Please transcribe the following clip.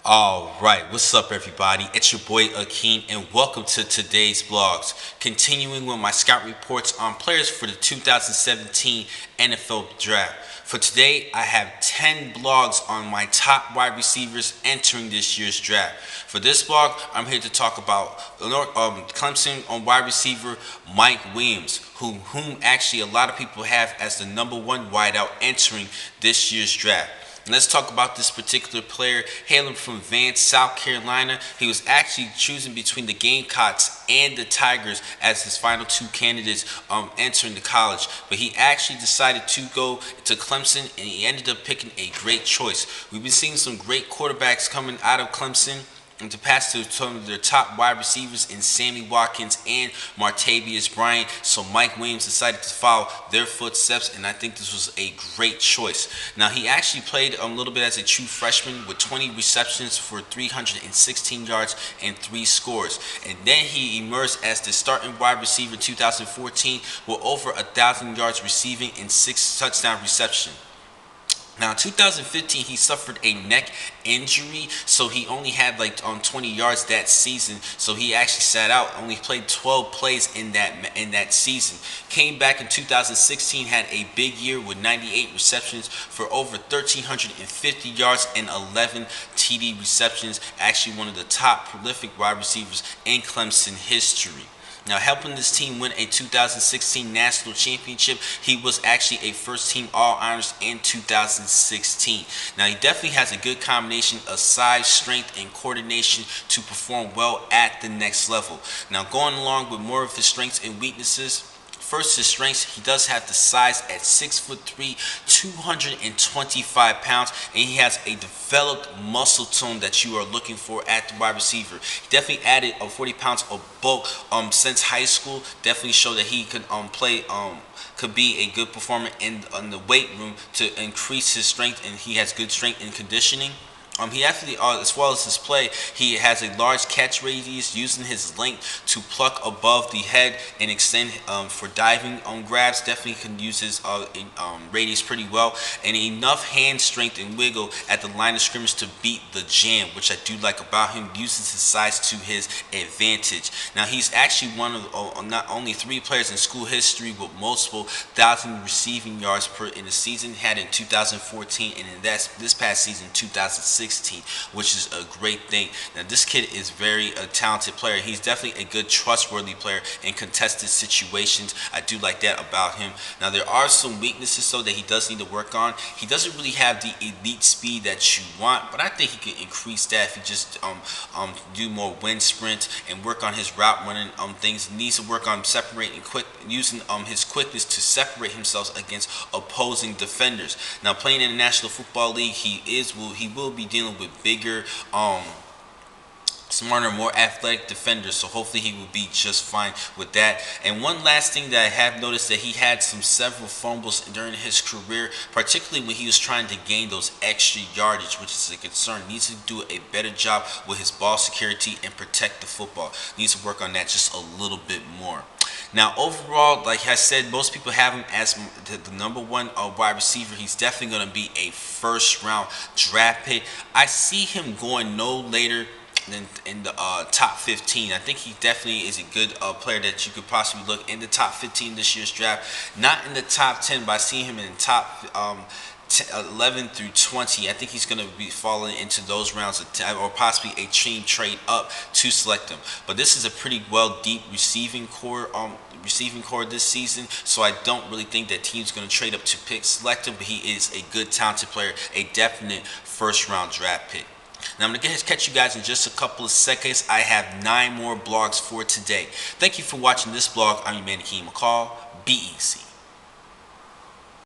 Alright, what's up everybody? It's your boy Akeem and welcome to today's vlogs. Continuing with my scout reports on players for the 2017 NFL Draft. For today, I have 10 blogs on my top wide receivers entering this year's draft. For this blog, I'm here to talk about Clemson wide receiver Mike Williams, whom actually a lot of people have as the #1 wideout entering this year's draft. Let's talk about this particular player hailing from Vance, South Carolina. He was actually choosing between the Gamecocks and the Tigers as his final two candidates entering the college. But he actually decided to go to Clemson, and he ended up picking a great choice. We've been seeing some great quarterbacks coming out of Clemson and to pass to some of their top wide receivers in Sammy Watkins and Martavius Bryant. So Mike Williams decided to follow their footsteps, and I think this was a great choice. Now, he actually played a little bit as a true freshman with 20 receptions for 316 yards and 3 scores. And then he emerged as the starting wide receiver 2014 with over 1,000 yards receiving and 6 touchdown receptions. Now, in 2015, he suffered a neck injury, so he only had 20 yards that season. So he actually sat out, only played 12 plays in that season. Came back in 2016, had a big year with 98 receptions for over 1,350 yards and 11 TD receptions. Actually, one of the top prolific wide receivers in Clemson history. Now, helping this team win a 2016 national championship, he was actually a first-team All-Honors in 2016. Now, he definitely has a good combination of size, strength, and coordination to perform well at the next level. Now, going along with more of his strengths and weaknesses, first, his strengths, he does have the size at 6'3", 225 pounds, and he has a developed muscle tone that you are looking for at the wide receiver. He definitely added 40 pounds of bulk since high school. Definitely showed that he could could be a good performer in the weight room to increase his strength, and he has good strength and conditioning. He actually, as well as his play, he has a large catch radius, using his length to pluck above the head and extend for diving grabs. Definitely can use his radius pretty well, and enough hand strength and wiggle at the line of scrimmage to beat the jam, which I do like about him. Uses his size to his advantage. Now, he's actually one of not only 3 players in school history with multiple 1,000 receiving yards in a season. Had in 2014 and in this past season 2016. Which is a great thing. Now, this kid is very talented player. He's definitely a good, trustworthy player in contested situations. I do like that about him. Now, there are some weaknesses so that he does need to work on. He doesn't really have the elite speed that you want, but I think he can increase that if he just do more wind sprint and work on his route running things. He needs to work on separating using his quickness to separate himself against opposing defenders. Now, playing in the National Football League, he will be dealing with bigger, smarter, more athletic defenders, so hopefully he will be just fine with that. And one last thing that I have noticed, that he had several fumbles during his career, particularly when he was trying to gain those extra yardage, which is a concern. He needs to do a better job with his ball security and protect the football. Needs to work on that just a little bit more. Now, overall, like I said, most people have him as the #1 wide receiver. He's definitely going to be a first-round draft pick. I see him going no later than in the top 15. I think he definitely is a good player that you could possibly look in the top 15 this year's draft. Not in the top 10, but I see him in the top 11 through 20. I think he's going to be falling into those rounds, or possibly a team trade up to select him. But this is a pretty deep receiving core this season, so I don't really think that team's going to trade up to select him. But he is a good, talented player, a definite first-round draft pick. Now, I'm going to catch you guys in just a couple of seconds. I have 9 more blogs for today. Thank you for watching this blog. I'm your man, Akeem McCall. Be easy.